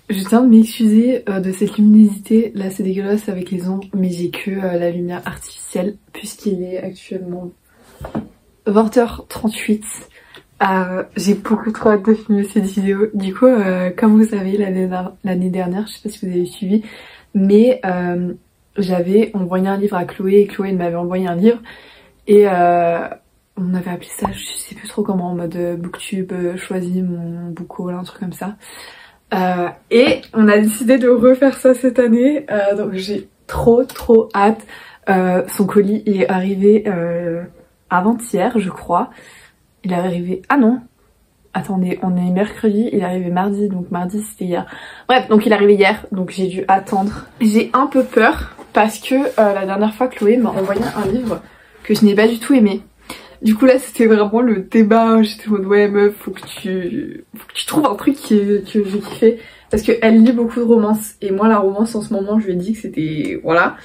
Je tiens de m'excuser de cette luminosité, là c'est dégueulasse avec les ombres, mais j'ai que la lumière artificielle puisqu'il est actuellement 20h38. J'ai beaucoup trop hâte de filmer cette vidéo. Du coup, comme vous savez, l'année dernière, je sais pas si vous avez suivi, mais j'avais envoyé un livre à Chloé et Chloé m'avait envoyé un livre et on avait appelé ça, je sais plus trop comment, en mode booktube, choisis mon book haul, un truc comme ça. Et on a décidé de refaire ça cette année, donc j'ai trop hâte. Son colis il est arrivé avant-hier je crois. Il est arrivé... Ah non, attendez, on est mercredi, il est arrivé mardi, donc mardi c'était hier. Bref, donc il est arrivé hier, donc j'ai dû attendre. J'ai un peu peur parce que la dernière fois Chloé m'a envoyé un livre que je n'ai pas du tout aimé. Du coup là c'était vraiment le débat, j'étais en mode ouais meuf faut que tu trouves un truc que j'ai kiffé. Parce qu'elle lit beaucoup de romances et moi la romance en ce moment je lui ai dit que c'était... Voilà.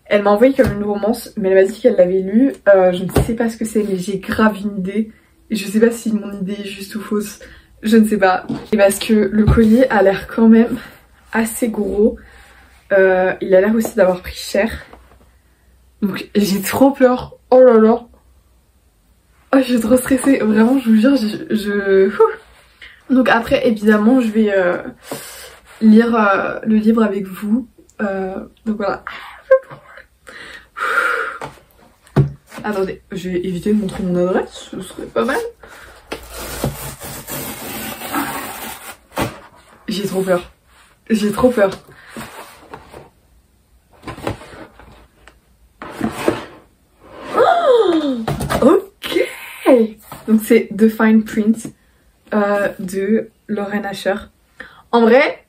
Elle m'a envoyé comme une romance mais elle m'a dit qu'elle l'avait lue, je ne sais pas ce que c'est mais j'ai grave une idée. Et je sais pas si mon idée est juste ou fausse, je ne sais pas. Et parce que le collier a l'air quand même assez gros, il a l'air aussi d'avoir pris cher. Donc j'ai trop peur, oh là là. Oh, je suis trop stressée, vraiment, je vous jure, Donc après, évidemment, je vais lire le livre avec vous. Donc voilà. Attendez, je vais éviter de montrer mon adresse, ce serait pas mal. J'ai trop peur. J'ai trop peur. Oh, ok. Donc c'est The Fine Print de Lauren Asher. En vrai,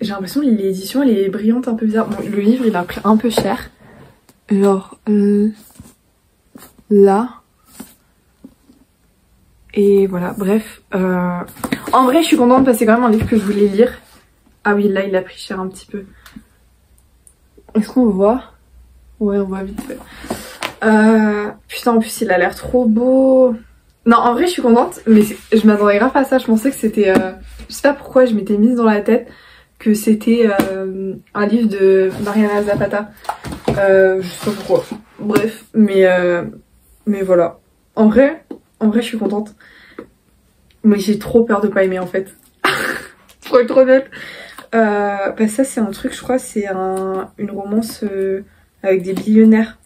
j'ai l'impression que l'édition elle est brillante, un peu bizarre. Bon, le livre il a pris un peu cher. Genre là. Et voilà, bref. En vrai, je suis contente parce que c'est quand même un livre que je voulais lire. Ah oui, là il a pris cher un petit peu. Est-ce qu'on voit? Ouais, on voit vite fait. Putain, en plus il a l'air trop beau. Non, en vrai je suis contente, mais je m'attendais grave à ça. Je pensais que c'était... je sais pas pourquoi je m'étais mise dans la tête que c'était un livre de Mariana Zapata. Je sais pas pourquoi. Bref, mais voilà. En vrai je suis contente. Mais j'ai trop peur de pas aimer en fait. Pour être honnête. Bah ça c'est un truc, je crois, c'est une romance avec des billionnaires.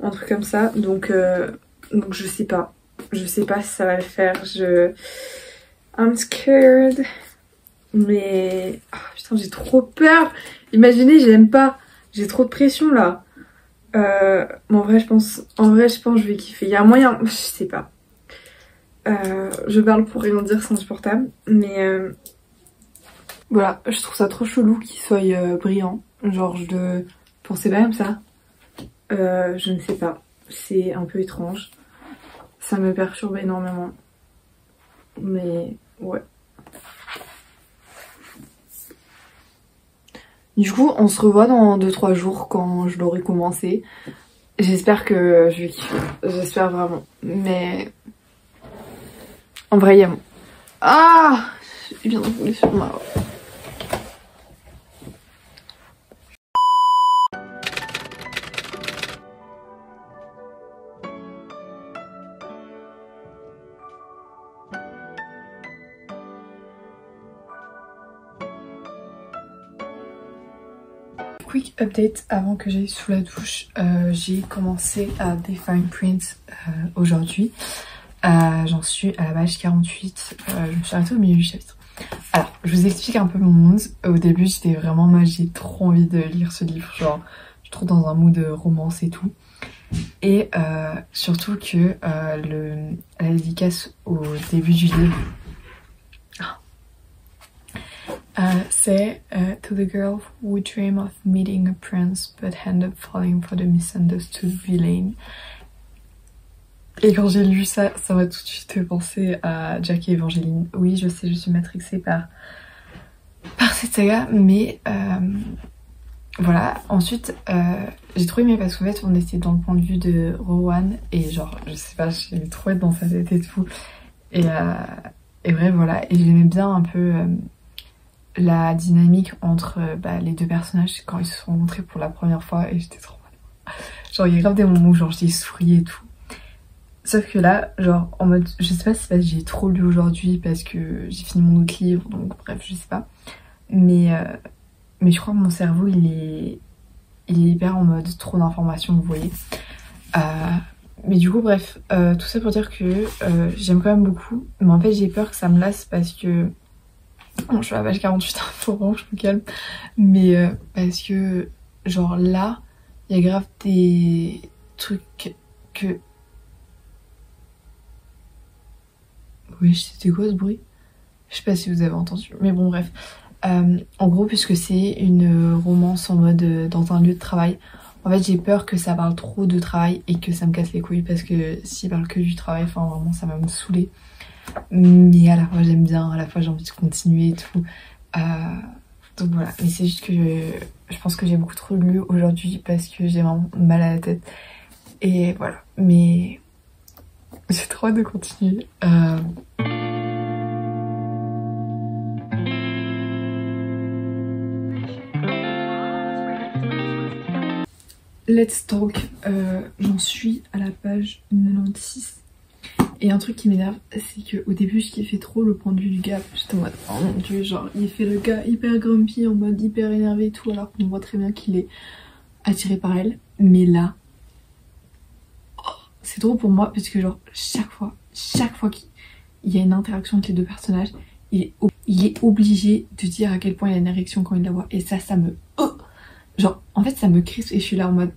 Un truc comme ça. Donc je sais pas. Je sais pas si ça va le faire. I'm scared. Mais... Oh, putain, j'ai trop peur. Imaginez, j'aime pas. J'ai trop de pression là. Mais en vrai, je pense que je vais kiffer. Il y a un moyen... Je sais pas. Je parle pour rien dire, c'est insupportable. Mais... Voilà, je trouve ça trop chelou qu'il soit brillant. Genre, je pensais pas comme ça. Je ne sais pas. C'est un peu étrange. Ça me perturbe énormément. Mais ouais. Du coup, on se revoit dans 2-3 jours quand je l'aurai commencé. J'espère que je vais kiffer. J'espère vraiment. Mais... En vrai, il y a... Ah! Je viens de rouler sur ma... Quick update avant que j'aille sous la douche. J'ai commencé à The Fine Print aujourd'hui. J'en suis à la page 48. Je me suis arrêtée au milieu du chapitre. Alors, je vous explique un peu mon mood. Au début, j'étais vraiment moi, j'ai trop envie de lire ce livre. Genre, je suis trop dans un mood de romance et tout. Et surtout que la dédicace au début du livre, c'est To the girl who dream of meeting a prince but end up falling for the misunderstood villain. Et quand j'ai lu ça, ça m'a tout de suite fait penser à Jack et Evangeline. Oui, je sais, je suis matrixée par cette saga, mais voilà. Ensuite, j'ai trop aimé parce qu'en fait, on était dans le point de vue de Rowan et genre, je sais pas, j'aimais trop être dans sa tête et tout. Et bref, voilà. Et j'aimais bien un peu la dynamique entre les deux personnages quand ils se sont rencontrés pour la première fois et j'étais trop mal. Genre il y a grave des moments où genre j'ai souri et tout. Sauf que là, genre en mode, je sais pas si c'est parce que j'ai trop lu aujourd'hui parce que j'ai fini mon autre livre, donc bref, je sais pas. Mais je crois que mon cerveau il est hyper en mode trop d'informations, vous voyez. Mais du coup bref, tout ça pour dire que j'aime quand même beaucoup. Mais en fait j'ai peur que ça me lasse parce que... Bon, je suis à la page 48, hein, faut vraiment que je me calme. Mais parce que genre là, il y a grave des trucs que... Oui, c'était quoi ce bruit? Je sais pas si vous avez entendu, mais bon bref. En gros, puisque c'est une romance en mode dans un lieu de travail, en fait j'ai peur que ça parle trop de travail et que ça me casse les couilles parce que s'il parle que du travail, enfin vraiment ça va me saouler. Mais à la fois j'aime bien, à la fois j'ai envie de continuer et tout. Donc voilà, mais c'est juste que je pense que j'ai beaucoup trop lu aujourd'hui parce que j'ai vraiment mal à la tête. Et voilà, mais j'ai trop hâte de continuer. Let's talk, j'en suis à la page 96. Et un truc qui m'énerve, c'est qu'au début je kiffais trop le point de vue du gars. J'étais en mode, oh mon dieu, genre il fait le gars hyper grumpy, en mode hyper énervé et tout, alors qu'on voit très bien qu'il est attiré par elle. Mais là, oh, c'est trop pour moi, parce que genre chaque fois qu'il y a une interaction entre les deux personnages, il est obligé de dire à quel point il a une érection quand il la voit. Et ça me... Oh, genre en fait ça me crispe et je suis là en mode...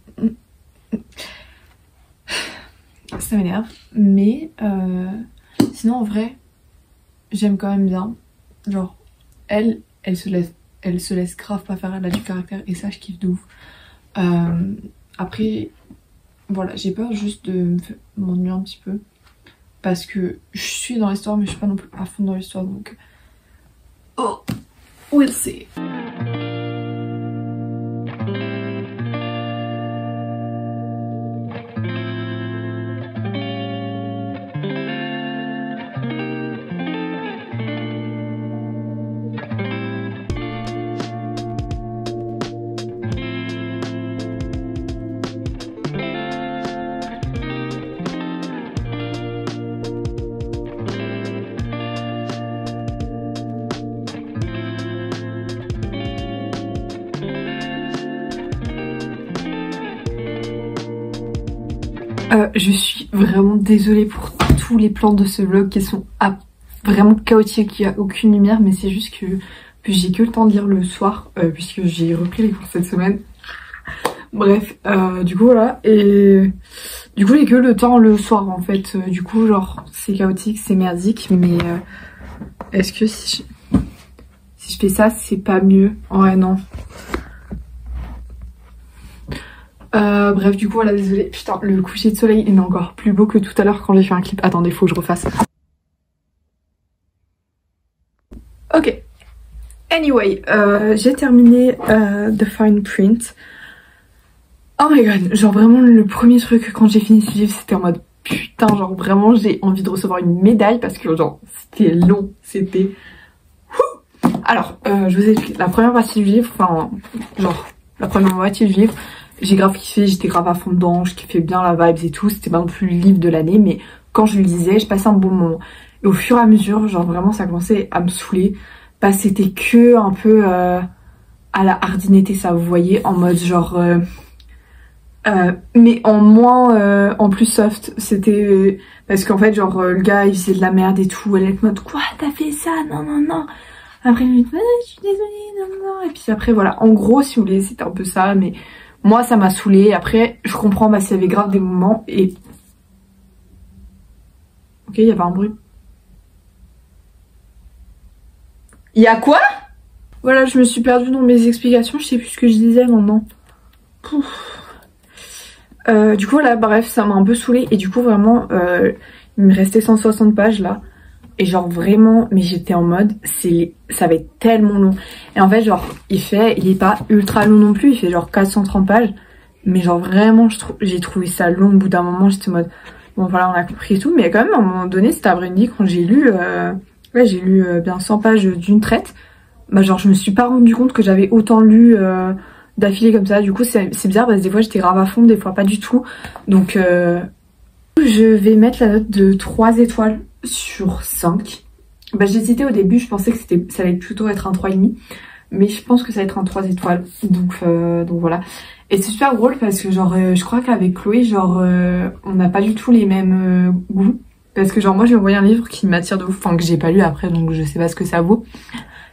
Ça m'énerve, mais sinon en vrai j'aime quand même bien. Genre elle se laisse grave pas faire, elle a du caractère et ça je kiffe de ouf. Après voilà, j'ai peur juste de m'ennuyer un petit peu parce que je suis dans l'histoire mais je suis pas non plus à fond dans l'histoire, donc oh, we'll see. Je suis vraiment désolée pour tous les plans de ce vlog qui sont vraiment chaotiques, il n'y a aucune lumière, mais c'est juste que j'ai que le temps de lire le soir puisque j'ai repris les cours cette semaine. Bref, du coup voilà, et du coup j'ai que le temps le soir en fait, du coup genre c'est chaotique, c'est merdique, mais est-ce que si je fais ça c'est pas mieux? Ouais non. Bref, du coup voilà, désolée. Putain, le coucher de soleil il est encore plus beau que tout à l'heure quand j'ai fait un clip. Attendez, faut que je refasse. Ok. Anyway, j'ai terminé The Fine Print. Oh my god, genre vraiment le premier truc quand j'ai fini ce livre c'était en mode putain, genre vraiment j'ai envie de recevoir une médaille parce que genre c'était long, c'était... Alors, je vous explique, la première partie du livre, enfin genre la première moitié du livre, j'ai grave kiffé, j'étais grave à fond dedans, je kiffais bien la vibes et tout, c'était pas non plus le livre de l'année, mais quand je le lisais, je passais un bon moment. Et au fur et à mesure, genre vraiment ça commençait à me saouler, parce que c'était que un peu à la Hardinetté ça, vous voyez, en mode genre... mais en moins, en plus soft, c'était... parce qu'en fait genre le gars il faisait de la merde et tout, elle était en mode quoi t'as fait ça, non non non. Après il me dit je suis désolée, non non, et puis après voilà, en gros si vous voulez c'était un peu ça, mais... Moi ça m'a saoulée, après je comprends parce qu'il y avait grave des moments et... Ok, il y avait un bruit. Il y a quoi? Voilà, je me suis perdue dans mes explications, je sais plus ce que je disais maintenant. Du coup voilà, bref, ça m'a un peu saoulée et du coup vraiment, il me restait 160 pages là. Et genre vraiment, mais j'étais en mode, ça va être tellement long. Et en fait genre, il est pas ultra long non plus, il fait genre 430 pages. Mais genre vraiment, j'ai trouvé ça long. Au bout d'un moment, j'étais en mode, bon voilà, on a compris et tout. Mais quand même, à un moment donné, cet après-midi, quand j'ai lu, ouais, j'ai lu bien 100 pages d'une traite. bah genre je me suis pas rendu compte que j'avais autant lu d'affilée comme ça. Du coup c'est bizarre parce que des fois j'étais grave à fond, des fois pas du tout. Donc je vais mettre la note de 3 étoiles sur 5. Bah j'hésitais au début, je pensais que ça allait plutôt être un 3,5. Mais je pense que ça va être un 3 étoiles. Donc voilà. Et c'est super drôle parce que genre je crois qu'avec Chloé genre on n'a pas du tout les mêmes goûts. Parce que genre moi j'ai envoyé un livre qui m'attire de ouf, enfin que j'ai pas lu après donc je sais pas ce que ça vaut.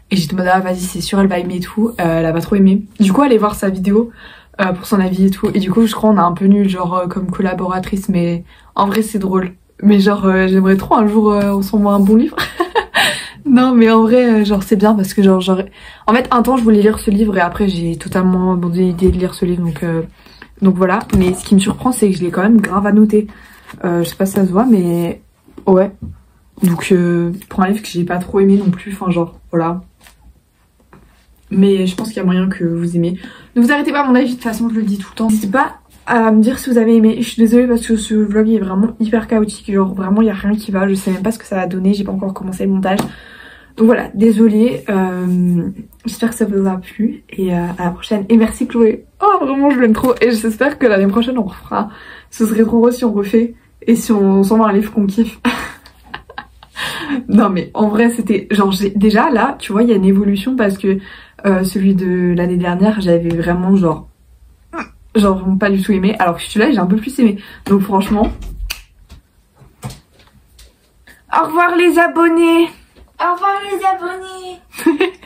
Et j'étais en mode ah vas-y c'est sûr elle va aimer et tout, elle a pas trop aimé. Du coup allez voir sa vidéo pour son avis et tout. Et du coup je crois on a un peu nul genre comme collaboratrice mais en vrai c'est drôle. Mais genre j'aimerais trop un jour on s'envoie un bon livre. Non mais en vrai genre c'est bien parce que genre en fait un temps je voulais lire ce livre et après j'ai totalement abandonné l'idée de lire ce livre donc voilà. Mais ce qui me surprend c'est que je l'ai quand même grave annoté. Je sais pas si ça se voit mais ouais. Donc pour un livre que j'ai pas trop aimé non plus, enfin genre voilà. Mais je pense qu'il y a moyen que vous aimez. Ne vous arrêtez pas à mon avis, de toute façon je le dis tout le temps. N'hésitez pas à me dire si vous avez aimé. Je suis désolée parce que ce vlog est vraiment hyper chaotique, genre vraiment il y a rien qui va, je sais même pas ce que ça va donner, j'ai pas encore commencé le montage. Donc voilà, désolée, j'espère que ça vous a plu et à la prochaine. Et merci Chloé, oh vraiment je l'aime trop et j'espère que l'année prochaine on refera. Ce serait trop drôle si on refait et si on s'envoie un livre qu'on kiffe. Non mais en vrai c'était genre déjà là tu vois il y a une évolution parce que celui de l'année dernière j'avais vraiment genre pas du tout aimé alors que celui-là j'ai un peu plus aimé. Donc franchement, au revoir les abonnés. Au revoir les abonnés.